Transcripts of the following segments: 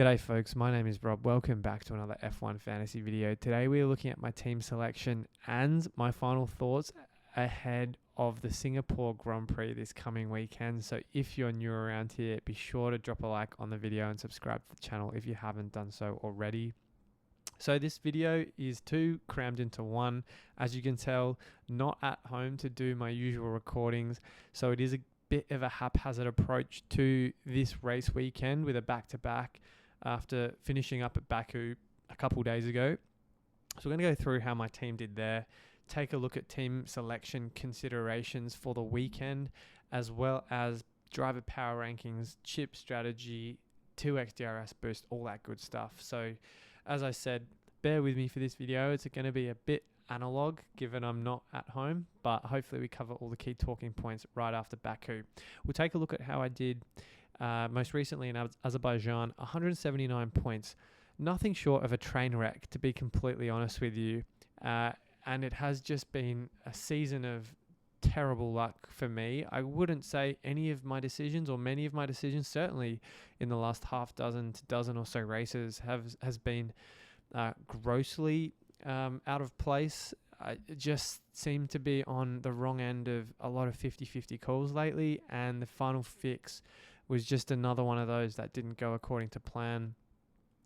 G'day folks, my name is Rob. Welcome back to another F1 fantasy video. Today we are looking at my team selection and my final thoughts ahead of the Singapore Grand Prix this coming weekend. So if you're new around here, be sure to drop a like on the video and subscribe to the channel if you haven't done so already. So this video is two crammed into one. As you can tell, not at home to do my usual recordings. So it is a bit of a haphazard approach to this race weekend with a back-to-back after finishing up at Baku a couple days ago. So we're going to go through how my team did there, take a look at team selection considerations for the weekend, as well as driver power rankings, chip strategy, 2x DRS boost, all that good stuff. So as I said, bear with me for this video. It's going to be a bit analog given I'm not at home, but hopefully we cover all the key talking points right after Baku. We'll take a look at how I did most recently in Azerbaijan. 179 points, nothing short of a train wreck, to be completely honest with you, and it has just been a season of terrible luck for me. I wouldn't say any of my decisions, or many of my decisions, certainly in the last half dozen to dozen or so races, has been grossly out of place. I just seem to be on the wrong end of a lot of 50-50 calls lately, and the final fix was just another one of those that didn't go according to plan.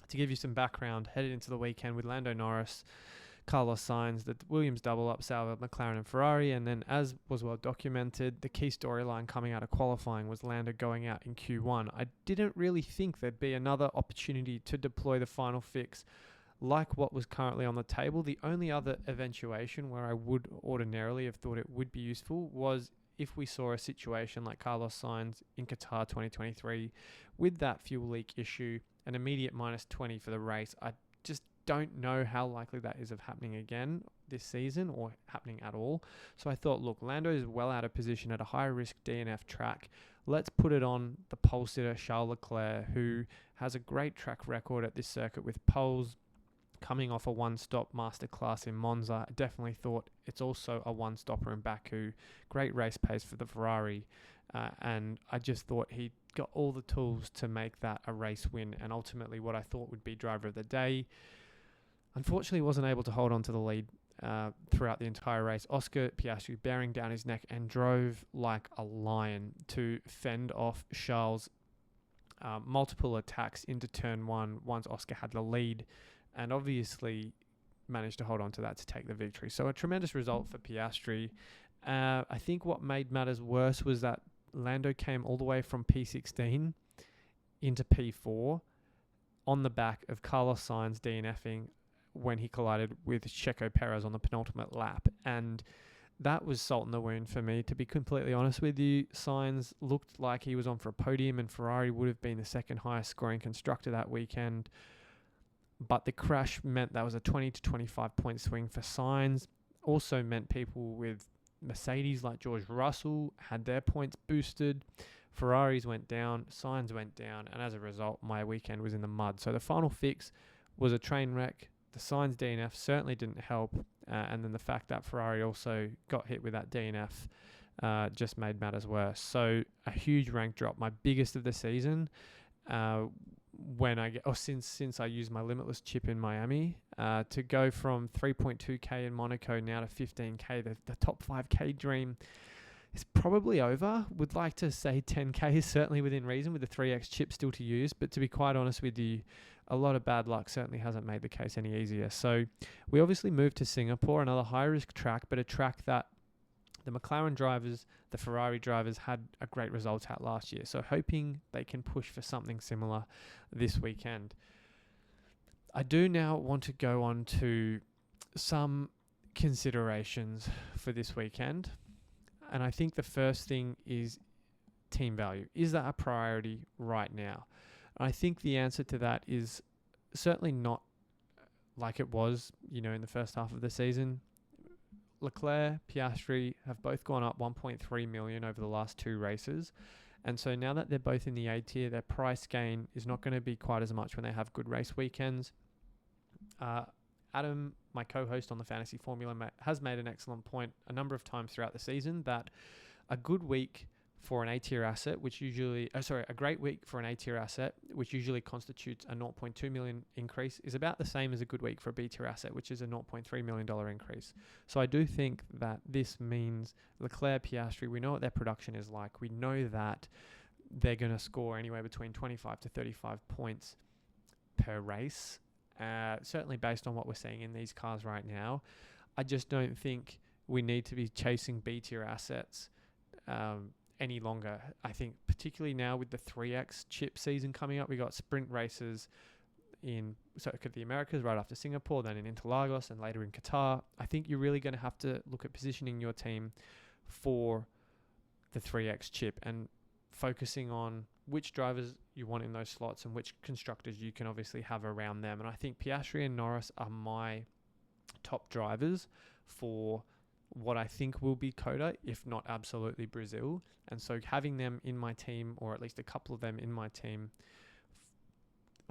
To give you some background, headed into the weekend with Lando Norris, Carlos Sainz, the Williams double-up, Sauber, McLaren and Ferrari, and then, as was well documented, the key storyline coming out of qualifying was Lando going out in Q1. I didn't really think there'd be another opportunity to deploy the final fix like what was currently on the table. The only other eventuation where I would ordinarily have thought it would be useful was if we saw a situation like Carlos Sainz in Qatar 2023 with that fuel leak issue, an immediate minus 20 for the race. I just don't know how likely that is of happening again this season or happening at all. So I thought, look, Lando is well out of position at a high risk DNF track. Let's put it on the pole sitter Charles Leclerc, who has a great track record at this circuit with poles, coming off a one-stop masterclass in Monza. I definitely thought it's also a one-stopper in Baku. Great race pace for the Ferrari. And I just thought he got all the tools to make that a race win, and ultimately what I thought would be driver of the day. Unfortunately, wasn't able to hold on to the lead throughout the entire race. Oscar Piastri bearing down his neck and drove like a lion to fend off Charles' multiple attacks into turn one once Oscar had the lead, and obviously managed to hold on to that to take the victory. So a tremendous result for Piastri. I think what made matters worse was that Lando came all the way from P16 into P4 on the back of Carlos Sainz DNFing when he collided with Checo Perez on the penultimate lap. And that was salt in the wound for me, to be completely honest with you. Sainz looked like he was on for a podium, and Ferrari would have been the second highest scoring constructor that weekend. But the crash meant that was a 20 to 25 point swing for Sainz. Also meant people with Mercedes like George Russell had their points boosted. Ferraris went down, Sainz went down, and as a result, my weekend was in the mud. So the final fix was a train wreck. The Sainz DNF certainly didn't help, and then the fact that Ferrari also got hit with that DNF just made matters worse. So a huge rank drop, my biggest of the season. Since I used my limitless chip in Miami, to go from 3.2k in Monaco now to 15k, the top 5k dream is probably over. Would like to say 10k is certainly within reason with the 3x chip still to use, but to be quite honest with you, a lot of bad luck certainly hasn't made the case any easier. So we obviously moved to Singapore, another high risk track, but a track that the McLaren drivers, the Ferrari drivers had a great result at last year. So hoping they can push for something similar this weekend. I do now want to go on to some considerations for this weekend. And I think the first thing is team value. Is that a priority right now? I think the answer to that is certainly not like it was, in the first half of the season. Leclerc, Piastri have both gone up 1.3 million over the last two races. And so now that they're both in the A tier, their price gain is not going to be quite as much when they have good race weekends. Adam, my co-host on the Fantasy Formula, has made an excellent point a number of times throughout the season that a good week for an A-tier asset, which usually, a great week for an A-tier asset, which usually constitutes a 0.2 million increase, is about the same as a good week for a B-tier asset, which is a $0.3 million increase. So I do think that this means Leclerc, Piastri, we know what their production is like. We know that they're going to score anywhere between 25 to 35 points per race, certainly based on what we're seeing in these cars right now. I just don't think we need to be chasing B-tier assets any longer. I think particularly now with the 3X chip season coming up, we got sprint races in Circuit of the Americas right after Singapore, then in Interlagos and later in Qatar. I think you're really going to have to look at positioning your team for the 3X chip and focusing on which drivers you want in those slots and which constructors you can obviously have around them. And I think Piastri and Norris are my top drivers for what I think will be Coda, if not absolutely Brazil. And so having them in my team, or at least a couple of them in my team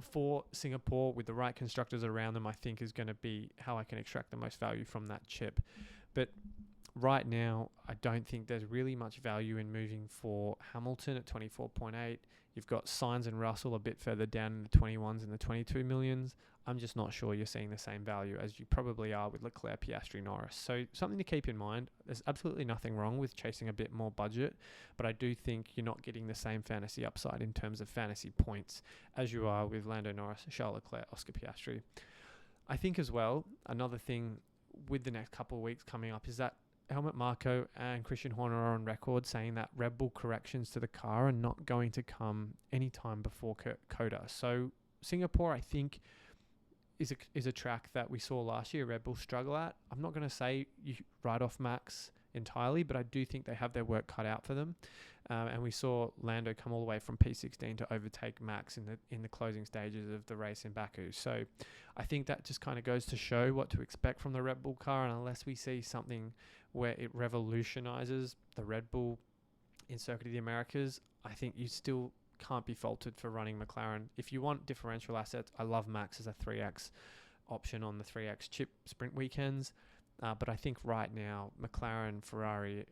for Singapore with the right constructors around them, I think is going to be how I can extract the most value from that chip. But right now, I don't think there's really much value in moving for Hamilton at 24.8. You've got Sainz and Russell a bit further down in the 21s and the 22 millions. I'm just not sure you're seeing the same value as you probably are with Leclerc, Piastri, Norris. So something to keep in mind. There's absolutely nothing wrong with chasing a bit more budget, but I do think you're not getting the same fantasy upside in terms of fantasy points as you are with Lando Norris, Charles Leclerc, Oscar Piastri. I think as well, another thing with the next couple of weeks coming up is that Helmut Marko and Christian Horner are on record saying that Red Bull corrections to the car are not going to come anytime before Coda. So Singapore, I think, is a track that we saw last year Red Bull struggle at. I'm not going to say you write off Max entirely, but I do think they have their work cut out for them. And we saw Lando come all the way from P16 to overtake Max in the closing stages of the race in Baku. So I think that just kind of goes to show what to expect from the Red Bull car. And unless we see something where it revolutionizes the Red Bull in Circuit of the Americas, I think you still can't be faulted for running McLaren. If you want differential assets, I love Max as a 3X option on the 3X chip sprint weekends. But I think right now, McLaren, Ferrari,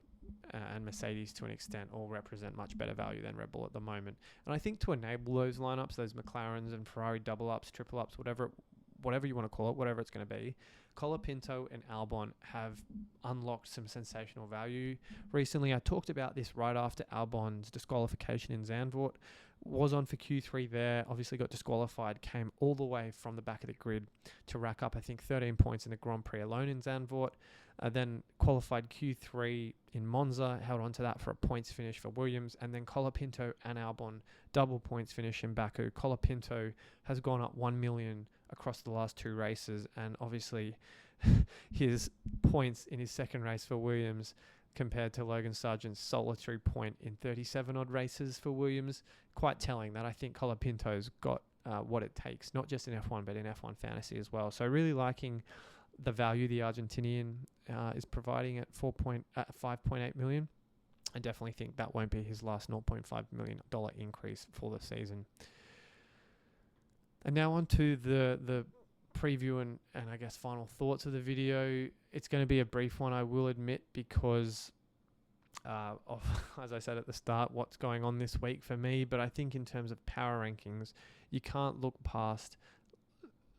and Mercedes to an extent all represent much better value than Red Bull at the moment. And I think to enable those lineups, those McLarens and Ferrari double ups, triple ups, whatever you want to call it, whatever it's going to be, Colapinto and Albon have unlocked some sensational value recently. I talked about this right after Albon's disqualification in Zandvoort. Was on for Q3 there, obviously got disqualified, came all the way from the back of the grid to rack up, I think, 13 points in the Grand Prix alone in Zandvoort. Then qualified Q3 in Monza, held on to that for a points finish for Williams. And then Colapinto and Albon, double points finish in Baku. Colapinto has gone up 1 million across the last two races, and obviously his points in his second race for Williams compared to Logan Sargent's solitary point in 37 odd races for Williams, quite telling that I think Colapinto's got what it takes, not just in F1 but in F1 fantasy as well. So really liking the value the Argentinian is providing at 5.8 million. I definitely think that won't be his last $0.5 million increase for the season. And now on to the preview and I guess final thoughts of the video. It's going to be a brief one, I will admit, because of, as I said at the start, what's going on this week for me. But I think in terms of power rankings, you can't look past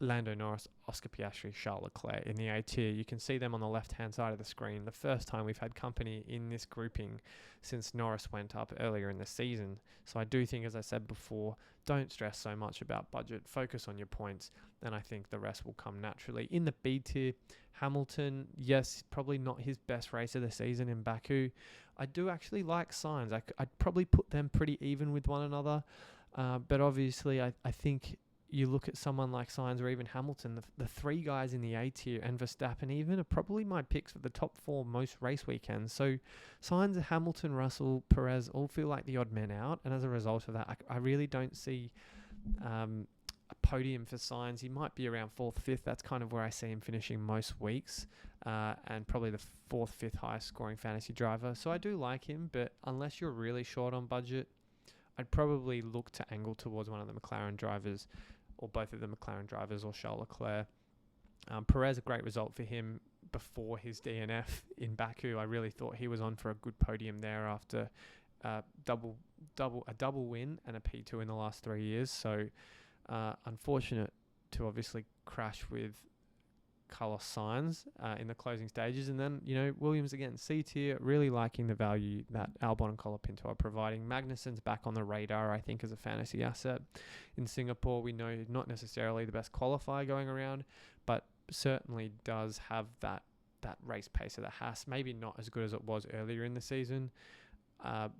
Lando Norris, Oscar Piastri, Charles Leclerc in the A tier. You can see them on the left-hand side of the screen. The first time we've had company in this grouping since Norris went up earlier in the season. So I do think, as I said before, don't stress so much about budget. Focus on your points, and I think the rest will come naturally. In the B tier, Hamilton, yes, probably not his best race of the season in Baku. I do actually like Sainz. I'd probably put them pretty even with one another. But obviously, I think you look at someone like Sainz or even Hamilton, the three guys in the A tier and Verstappen even are probably my picks for the top four most race weekends. So Sainz, Hamilton, Russell, Perez all feel like the odd men out. And as a result of that, I really don't see a podium for Sainz. He might be around 4th, 5th. That's kind of where I see him finishing most weeks, and probably the 4th, 5th highest scoring fantasy driver. So I do like him, but unless you're really short on budget, I'd probably look to angle towards one of the McLaren drivers, or both of the McLaren drivers, or Charles Leclerc. Perez, a great result for him before his DNF in Baku. I really thought he was on for a good podium there after double win and a P2 in the last 3 years. So unfortunate to obviously crash with Carlos Sainz in the closing stages. And then, Williams again, C tier, really liking the value that Albon and Colapinto are providing. Magnussen's back on the radar, I think, as a fantasy asset. In Singapore, we know not necessarily the best qualifier going around, but certainly does have that race pace of the Haas. Maybe not as good as it was earlier in the season.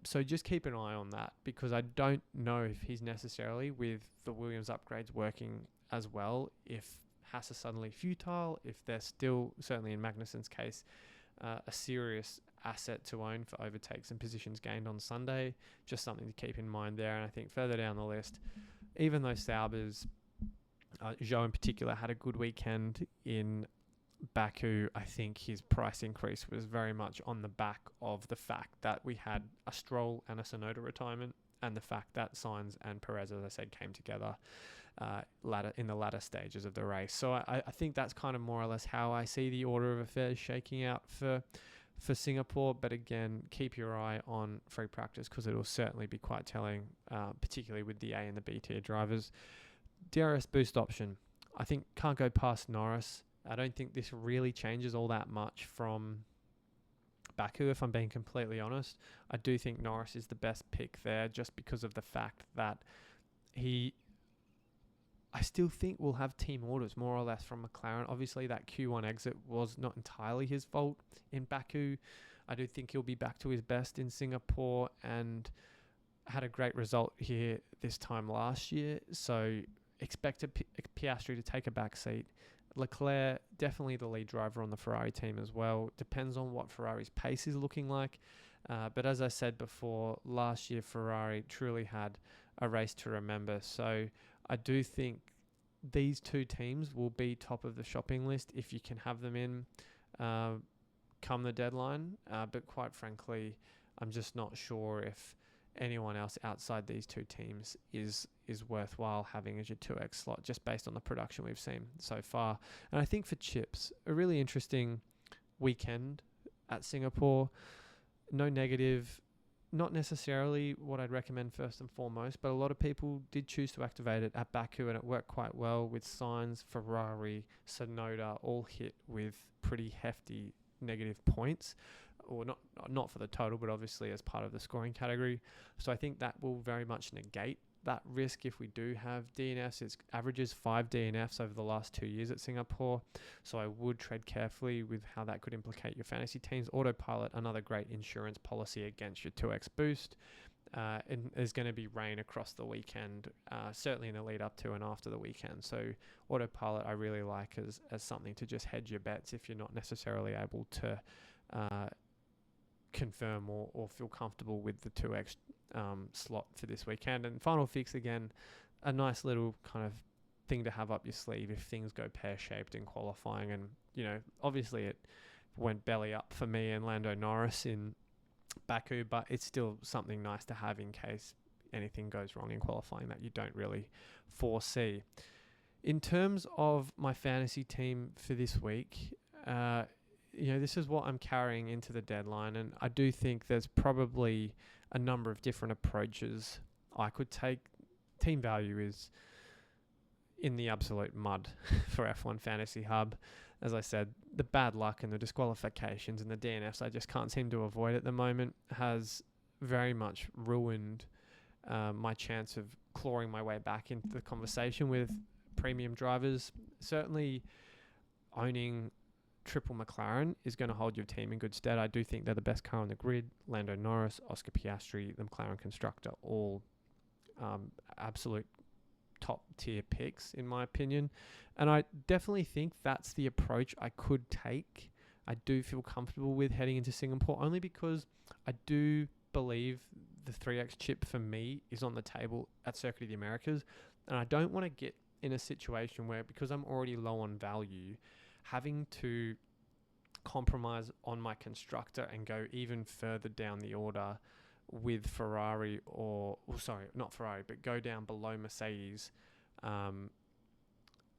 So just keep an eye on that, because I don't know if he's necessarily, with the Williams upgrades working as well, if Haas are suddenly futile, if they're still, certainly in Magnussen's case, a serious asset to own for overtakes and positions gained on Sunday. Just something to keep in mind there. And I think further down the list, even though Sauber's, Zhou in particular, had a good weekend in Baku, I think his price increase was very much on the back of the fact that we had a Stroll and a Tsunoda retirement, and the fact that Sainz and Perez, as I said, came together in the latter stages of the race. So I think that's kind of more or less how I see the order of affairs shaking out for Singapore. But again, keep your eye on free practice, because it will certainly be quite telling, particularly with the A and the B tier drivers. DRS boost option, I think can't go past Norris. I don't think this really changes all that much from Baku, if I'm being completely honest. I do think Norris is the best pick there, just because of the fact that I still think we'll have team orders more or less from McLaren. Obviously, that Q1 exit was not entirely his fault in Baku. I do think he'll be back to his best in Singapore, and had a great result here this time last year. So expect Piastri to take a back seat. Leclerc, definitely the lead driver on the Ferrari team as well. Depends on what Ferrari's pace is looking like. But as I said before, last year Ferrari truly had a race to remember. So I do think these two teams will be top of the shopping list if you can have them in come the deadline. But quite frankly, I'm just not sure if anyone else outside these two teams is worthwhile having as your 2X slot, just based on the production we've seen so far. And I think for Chips, a really interesting weekend at Singapore. No negative, not necessarily what I'd recommend first and foremost, but a lot of people did choose to activate it at Baku, and it worked quite well with Sainz, Ferrari, Tsunoda all hit with pretty hefty negative points, or not for the total, but obviously as part of the scoring category. So I think that will very much negate that risk if we do have DNFs. It averages 5 DNFs over the last 2 years at Singapore. So I would tread carefully with how that could implicate your fantasy teams. Autopilot, another great insurance policy against your 2X boost. And there's going to be rain across the weekend, certainly in the lead up to and after the weekend. So Autopilot I really like as something to just hedge your bets if you're not necessarily able to confirm or feel comfortable with the 2X slot for this weekend. And final fix, again, a nice little kind of thing to have up your sleeve if things go pear-shaped in qualifying. And, obviously it went belly up for me and Lando Norris in Baku, but it's still something nice to have in case anything goes wrong in qualifying that you don't really foresee. In terms of my fantasy team for this week, this is what I'm carrying into the deadline, and I do think there's probably a number of different approaches I could take. Team value is in the absolute mud for F1 Fantasy Hub. As I said, the bad luck and the disqualifications and the DNFs I just can't seem to avoid at the moment has very much ruined my chance of clawing my way back into the conversation with premium drivers. Certainly owning triple McLaren is going to hold your team in good stead. I do think they're the best car on the grid. Lando Norris, Oscar Piastri, the McLaren constructor, all absolute top tier picks in my opinion. And I definitely think that's the approach I could take. I do feel comfortable with heading into Singapore, only because I do believe the 3X chip for me is on the table at Circuit of the Americas. And I don't want to get in a situation where, because I'm already low on value, having to compromise on my constructor and go even further down the order with Ferrari go down below Mercedes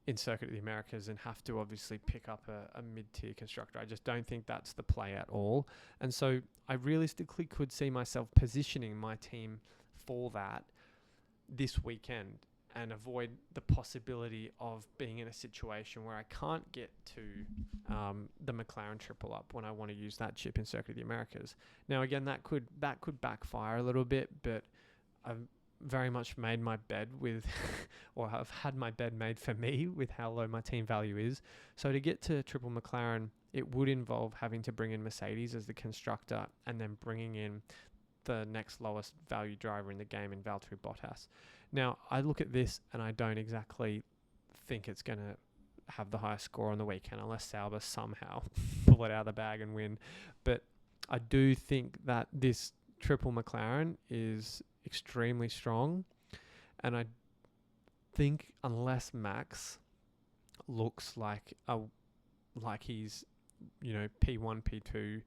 in Circuit of the Americas and have to obviously pick up a mid-tier constructor. I just don't think that's the play at all. And so I realistically could see myself positioning my team for that this weekend and avoid the possibility of being in a situation where I can't get to the McLaren triple up when I want to use that chip in Circuit of the Americas. Now, again, that could backfire a little bit, but I've very much made my bed with, or I've had my bed made for me with how low my team value is. So to get to triple McLaren, it would involve having to bring in Mercedes as the constructor and then bringing in the next lowest value driver in the game in Valtteri Bottas. Now, I look at this and I don't exactly think it's going to have the highest score on the weekend unless Sauber somehow pull it out of the bag and win. But I do think that this triple McLaren is extremely strong, and I think unless Max looks like he's, P1, P2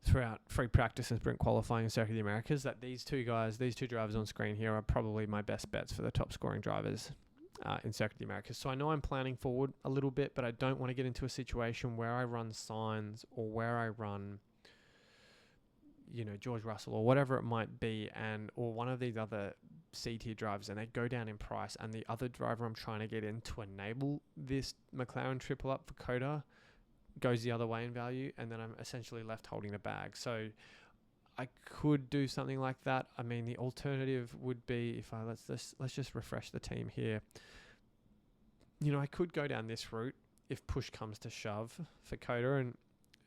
throughout free practice and sprint qualifying in Circuit of the Americas, that these two drivers on screen here are probably my best bets for the top scoring drivers in Circuit of the Americas. So I know I'm planning forward a little bit, but I don't want to get into a situation where I run Sainz or where I run George Russell or whatever it might be, or one of these other C-tier drivers, and they go down in price, and the other driver I'm trying to get in to enable this McLaren triple up for Coda goes the other way in value, and then I'm essentially left holding the bag. So I could do something like that. I mean, the alternative would be if let's just refresh the team here. I could go down this route if push comes to shove for Coda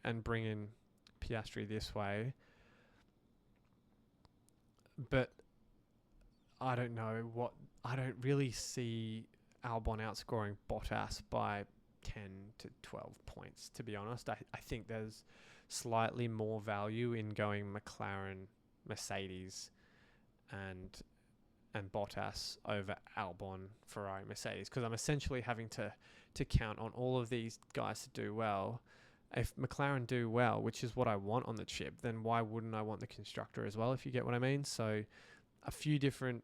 and bring in Piastri this way. But I don't know I don't really see Albon outscoring Bottas by 10 to 12 points, to be honest. I think there's slightly more value in going McLaren, Mercedes, and Bottas over Albon, Ferrari, Mercedes, because I'm essentially having to count on all of these guys to do well. If McLaren do well, which is what I want on the chip, then why wouldn't I want the constructor as well, if you get what I mean? So a few different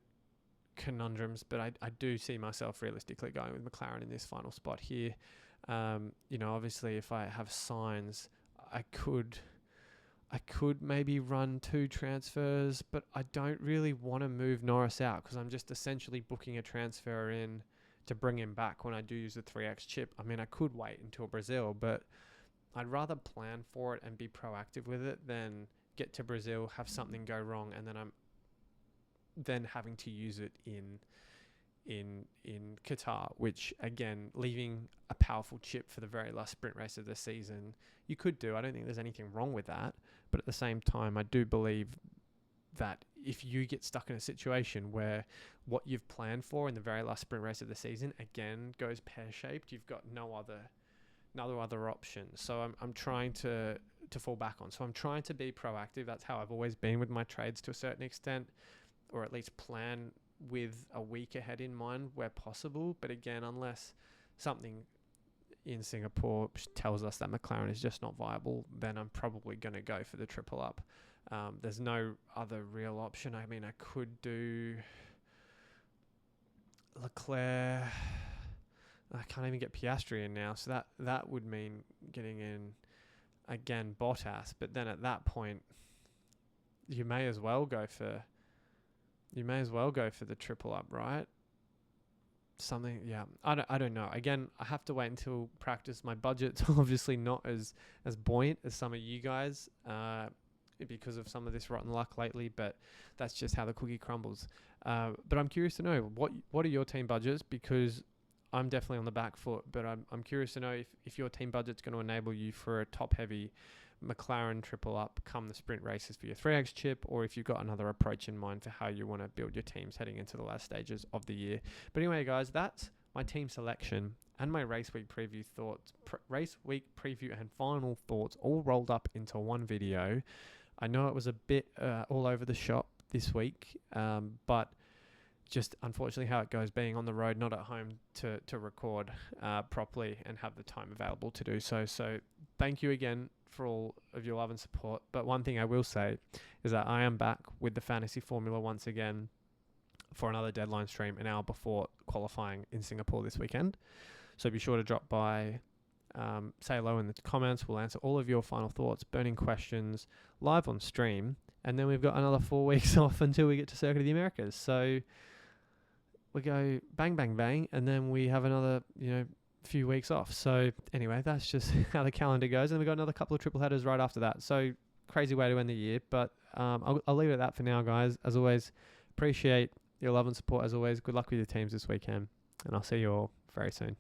conundrums, but I do see myself realistically going with McLaren in this final spot here. Obviously if I have Sainz, I could maybe run 2 transfers, but I don't really want to move Norris out because I'm just essentially booking a transfer in to bring him back when I do use the 3X chip. I mean, I could wait until Brazil, but I'd rather plan for it and be proactive with it than get to Brazil, have something go wrong, and then I'm then having to use it in Qatar, which, again, leaving a powerful chip for the very last sprint race of the season, you could do. I don't think there's anything wrong with that. But at the same time, I do believe that if you get stuck in a situation where what you've planned for in the very last sprint race of the season, again, goes pear-shaped, you've got no other options. So I'm trying to fall back on. So I'm trying to be proactive. That's how I've always been with my trades to a certain extent, or at least plan with a week ahead in mind where possible. But again, unless something in Singapore tells us that McLaren is just not viable, then I'm probably going to go for the triple up. There's no other real option. I mean, I could do Leclerc. I can't even get Piastri in now, so that would mean getting in again Bottas. But then at that point, you may as well go for the triple up, right? Something, yeah. I don't know. Again, I have to wait until practice. My budget's obviously not as buoyant as some of you guys because of some of this rotten luck lately, but that's just how the cookie crumbles. But I'm curious to know what are your team budgets, because I'm definitely on the back foot, but I'm curious to know if your team budget's going to enable you for a top-heavy McLaren triple up come the sprint races for your 3X chip, or if you've got another approach in mind for how you want to build your teams heading into the last stages of the year. But anyway, guys, that's my team selection and my race week preview thoughts, race week preview and final thoughts all rolled up into one video. I know it was a bit all over the shop this week, but just unfortunately how it goes, being on the road, not at home to record properly and have the time available to do so. So thank you again for all of your love and support. But one thing I will say is that I am back with the fantasy formula once again for another deadline stream an hour before qualifying in Singapore this weekend. So be sure to drop by, say hello in the comments. We'll answer all of your final thoughts, burning questions live on stream. And then we've got another 4 weeks off until we get to Circuit of the Americas. So we go bang, bang, bang, and then we have another, few weeks off. So anyway, that's just how the calendar goes. And we've got another couple of triple headers right after that. So crazy way to end the year. But I'll leave it at that for now, guys. As always, appreciate your love and support as always. Good luck with your teams this weekend. And I'll see you all very soon.